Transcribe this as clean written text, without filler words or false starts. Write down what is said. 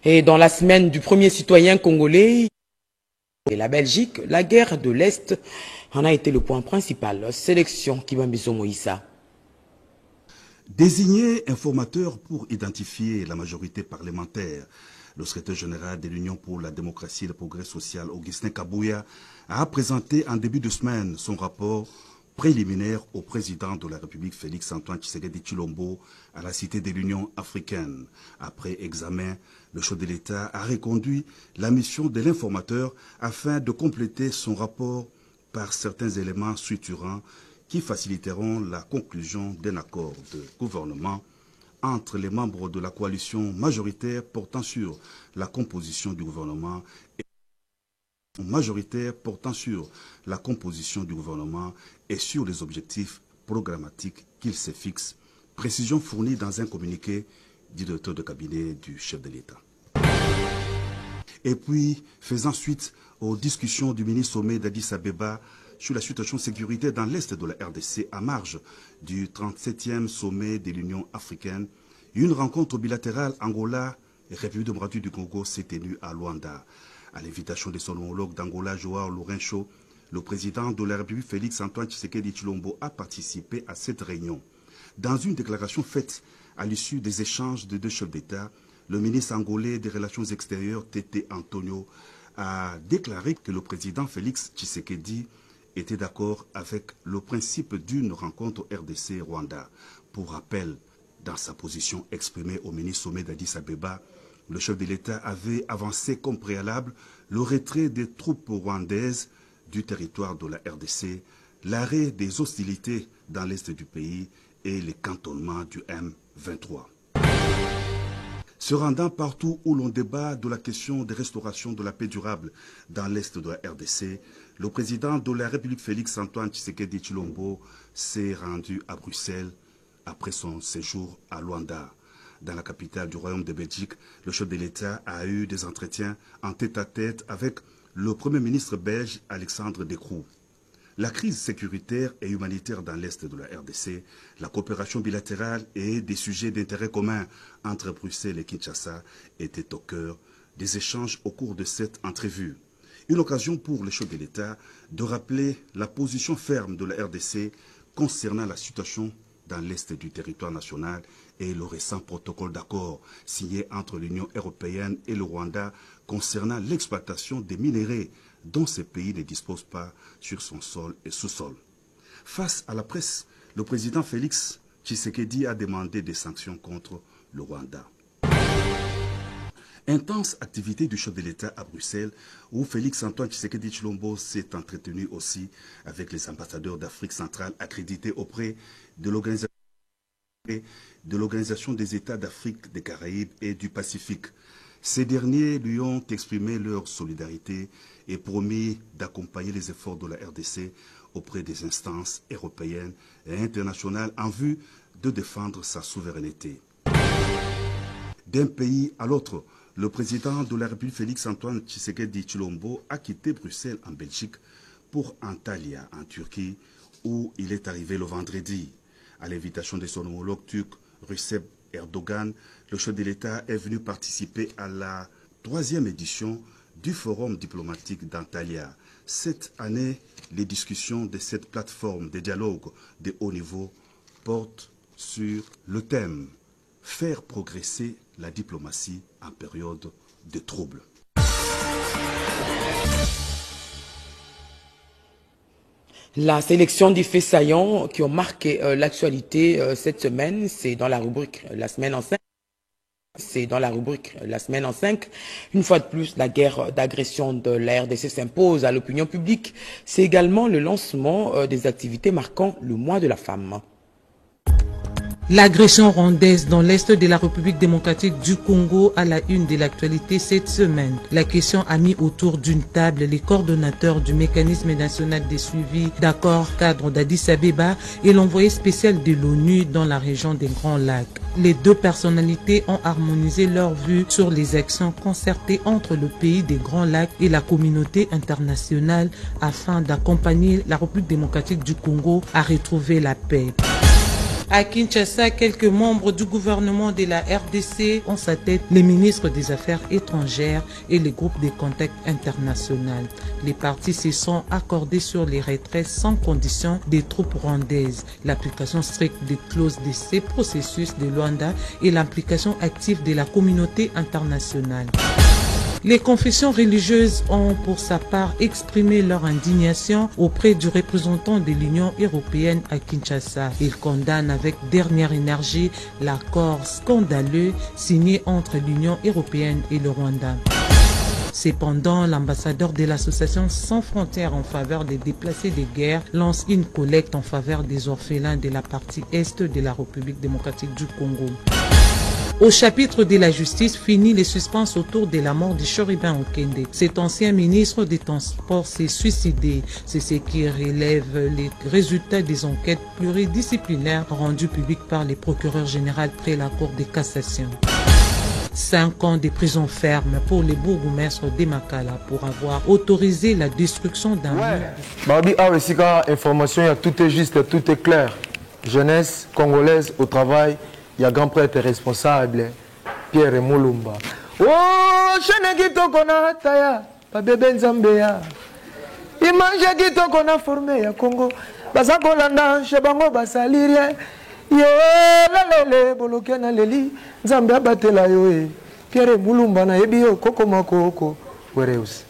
Et dans la semaine du premier citoyen congolais et la Belgique, la guerre de l'Est en a été le point principal. Sélection Kibambiso Moïsa. Désigné informateur pour identifier la majorité parlementaire, le secrétaire général de l'Union pour la démocratie et le progrès social, Augustin Kabouya, a présenté en début de semaine son rapport préliminaire au président de la République Félix-Antoine Tshisekedi Tshilombo à la Cité de l'Union africaine. Après examen, le chef de l'État a reconduit la mission de l'informateur afin de compléter son rapport par certains éléments structurants qui faciliteront la conclusion d'un accord de gouvernement entre les membres de la coalition majoritaire portant sur la composition du gouvernement et sur les objectifs programmatiques qu'il se fixe. Précision fournie dans un communiqué du directeur de cabinet du chef de l'État. Et puis, faisant suite aux discussions du mini-sommet d'Addis Abeba sur la situation sécuritaire dans l'Est de la RDC à marge du 37e sommet de l'Union africaine, une rencontre bilatérale Angola et République démocratique du Congo s'est tenue à Luanda. À l'invitation de son homologue d'Angola, Joao Lourenço, le président de la République Félix-Antoine Tshisekedi Tshilombo a participé à cette réunion. Dans une déclaration faite à l'issue des échanges de deux chefs d'État, le ministre angolais des Relations extérieures, Tete Antonio, a déclaré que le président Félix Tshisekedi était d'accord avec le principe d'une rencontre RDC-Rwanda. Pour rappel, dans sa position exprimée au mini-sommet d'Addis Abeba, le chef de l'État avait avancé comme préalable le retrait des troupes rwandaises du territoire de la RDC, l'arrêt des hostilités dans l'est du pays et le cantonnement du M23. Se rendant partout où l'on débat de la question de restauration de la paix durable dans l'est de la RDC, le président de la République Félix-Antoine Tshisekedi Tshilombo s'est rendu à Bruxelles après son séjour à Luanda. Dans la capitale du Royaume de Belgique, le chef de l'État a eu des entretiens en tête-à-tête avec le Premier ministre belge Alexandre De Croo. La crise sécuritaire et humanitaire dans l'Est de la RDC, la coopération bilatérale et des sujets d'intérêt commun entre Bruxelles et Kinshasa étaient au cœur des échanges au cours de cette entrevue. Une occasion pour le chef de l'État de rappeler la position ferme de la RDC concernant la situation dans l'est du territoire national et le récent protocole d'accord signé entre l'Union européenne et le Rwanda concernant l'exploitation des minéraux dont ces pays ne disposent pas sur son sol et sous-sol. Face à la presse, le président Félix Tshisekedi a demandé des sanctions contre le Rwanda. Intense activité du chef de l'État à Bruxelles, où Félix-Antoine Tshisekedi Tshilombo s'est entretenu aussi avec les ambassadeurs d'Afrique centrale accrédités auprès de l'Organisation des États d'Afrique, des Caraïbes et du Pacifique. Ces derniers lui ont exprimé leur solidarité et promis d'accompagner les efforts de la RDC auprès des instances européennes et internationales en vue de défendre sa souveraineté. D'un pays à l'autre, le président de la République Félix-Antoine Tshisekedi Tshilombo a quitté Bruxelles en Belgique pour Antalya en Turquie où il est arrivé le vendredi. À l'invitation de son homologue turc Recep Erdogan, le chef de l'État est venu participer à la 3e édition du Forum diplomatique d'Antalya. Cette année, les discussions de cette plateforme de dialogue de haut niveau portent sur le thème « Faire progresser la diplomatie en période de troubles ». La sélection des faits saillants qui ont marqué l'actualité cette semaine, c'est dans la rubrique La semaine en 5. Une fois de plus, la guerre d'agression de la RDC s'impose à l'opinion publique. C'est également le lancement des activités marquant le mois de la femme. L'agression rwandaise dans l'est de la République démocratique du Congo à la une de l'actualité cette semaine. La question a mis autour d'une table les coordonnateurs du mécanisme national de suivi d'accord cadre d'Addis Abeba et l'envoyé spécial de l'ONU dans la région des Grands Lacs. Les deux personnalités ont harmonisé leur vue sur les actions concertées entre le pays des Grands Lacs et la communauté internationale afin d'accompagner la République démocratique du Congo à retrouver la paix. À Kinshasa, quelques membres du gouvernement de la RDC ont sa tête les ministres des Affaires étrangères et les groupes de contact international. Les partis se sont accordés sur les retraits sans condition des troupes rwandaises, l'application stricte des clauses de ces processus de Luanda et l'implication active de la communauté internationale. Les confessions religieuses ont pour sa part exprimé leur indignation auprès du représentant de l'Union européenne à Kinshasa. Ils condamnent avec dernière énergie l'accord scandaleux signé entre l'Union européenne et le Rwanda. Cependant, l'ambassadeur de l'association Sans Frontières en faveur des déplacés de guerre lance une collecte en faveur des orphelins de la partie est de la République démocratique du Congo. Au chapitre de la justice, finit les suspens autour de la mort de Choribin Okende. Cet ancien ministre des Transports s'est suicidé. C'est ce qui relève les résultats des enquêtes pluridisciplinaires rendues publiques par les procureurs généraux près la Cour de cassation. 5 ans de prison ferme pour les bourgmestres de Makala pour avoir autorisé la destruction d'un mur. Babi a aussi information, tout est juste, tout est clair. Jeunesse congolaise au travail. Il y a grand prêtre responsable, Pierre Moulumba. Oh, chene kitoko na hataya, pa bebe nzambeya. Imanje kitoko na formé ya Congo. Basa kolanda, shebango basalirie. Yo, lalele, boloke na leli, nzambe abatela yo. Pierre Moulumba na ebi yo, koko mako oko, wereus.